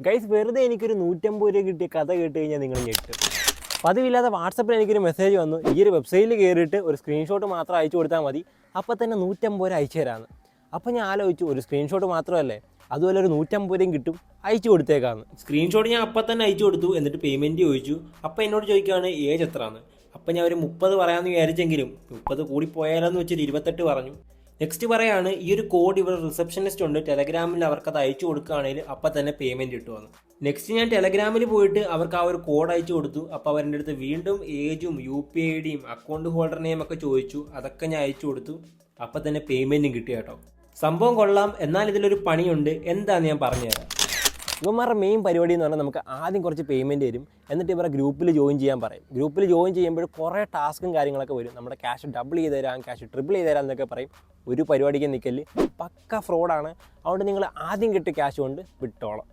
Guys വെറുതെ എനിക്കൊരു 150 രൂപ കിട്ടിയ കഥ കേട്ട് കഴിഞ്ഞാൽ നിങ്ങൾ ഞെട്ടും. പതിവില്ലാതെ വാട്സപ്പിൽ എനിക്കൊരു മെസ്സേജ് വന്നു, ഈ ഒരു വെബ്സൈറ്റിൽ കയറിയിട്ട് ഒരു സ്ക്രീൻഷോട്ട് മാത്രം അയച്ചു കൊടുത്താൽ മതി, അപ്പോൾ തന്നെ 150 രൂപ അയച്ചു തരാമെന്ന്. അപ്പോൾ ഞാൻ ആലോചിച്ചു, ഒരു സ്ക്രീൻഷോട്ട് മാത്രമല്ലേ, അതുപോലെ ഒരു 150 രൂപയും കിട്ടും, അയച്ചു കൊടുത്തേക്കാന്ന്. സ്ക്രീൻഷോട്ട് ഞാൻ അപ്പം തന്നെ അയച്ചു കൊടുത്തു. എന്നിട്ട് പേയ്മെൻറ്റ് ചോദിച്ചു. അപ്പോൾ എന്നോട് ചോദിക്കുകയാണ് ഏജ് എത്രയാണ്. അപ്പം ഞാൻ ഒരു 30 പറയാമെന്ന് വിചാരിച്ചെങ്കിലും 30 കൂടി പോയാലെന്ന് വെച്ചൊരു 28 പറഞ്ഞു. നെക്സ്റ്റ് പറയാണ്, ഈ ഒരു കോഡ് ഇവിടെ റിസപ്ഷനിസ്റ്റ് ഉണ്ട്, ടെലഗ്രാമിൽ അവർക്കത് അയച്ചു കൊടുക്കുകയാണെങ്കിൽ അപ്പം തന്നെ പേയ്മെൻറ്റ് കിട്ടുമെന്ന്. നെക്സ്റ്റ് ഞാൻ ടെലഗ്രാമിൽ പോയിട്ട് അവർക്ക് ആ ഒരു കോഡ് അയച്ചു കൊടുത്തു. അപ്പോൾ അവരുടെ അടുത്ത് വീണ്ടും ഏജും UPI അക്കൗണ്ട് ഹോൾഡർ നെയിം ഒക്കെ ചോദിച്ചു. അതൊക്കെ ഞാൻ അയച്ചു കൊടുത്തു. അപ്പം തന്നെ പേയ്മെൻറ്റും കിട്ടി കേട്ടോ. സംഭവം കൊള്ളാം. എന്നാൽ ഇതിലൊരു പണിയുണ്ട്. എന്താണെന്ന് ഞാൻ പറഞ്ഞുതരാം. ഇവന്മാരുടെ മെയിൻ പരിപാടി എന്ന് പറഞ്ഞാൽ നമുക്ക് ആദ്യം കുറച്ച് പേയ്മെൻറ്റ് തരും, എന്നിട്ട് ഇവരെ ഗ്രൂപ്പിൽ ജോയിൻ ചെയ്യാൻ പറയും. ഗ്രൂപ്പിൽ ജോയിൻ ചെയ്യുമ്പോൾ കുറേ ടാസ്കും കാര്യങ്ങളൊക്കെ വരും. നമ്മുടെ ക്യാഷ് ഡബിൾ ചെയ്ത് തരാം, ക്യാഷ് ട്രിപ്പിൾ ചെയ്ത് തരാം എന്നൊക്കെ പറയും. ഒരു പരിപാടിക്ക് നിൽക്കല് പക്ക ഫ്രോഡാണ്. അതുകൊണ്ട് നിങ്ങൾ ആദ്യം കിട്ടിയ ക്യാഷ് കൊണ്ട് വിട്ടോളാം.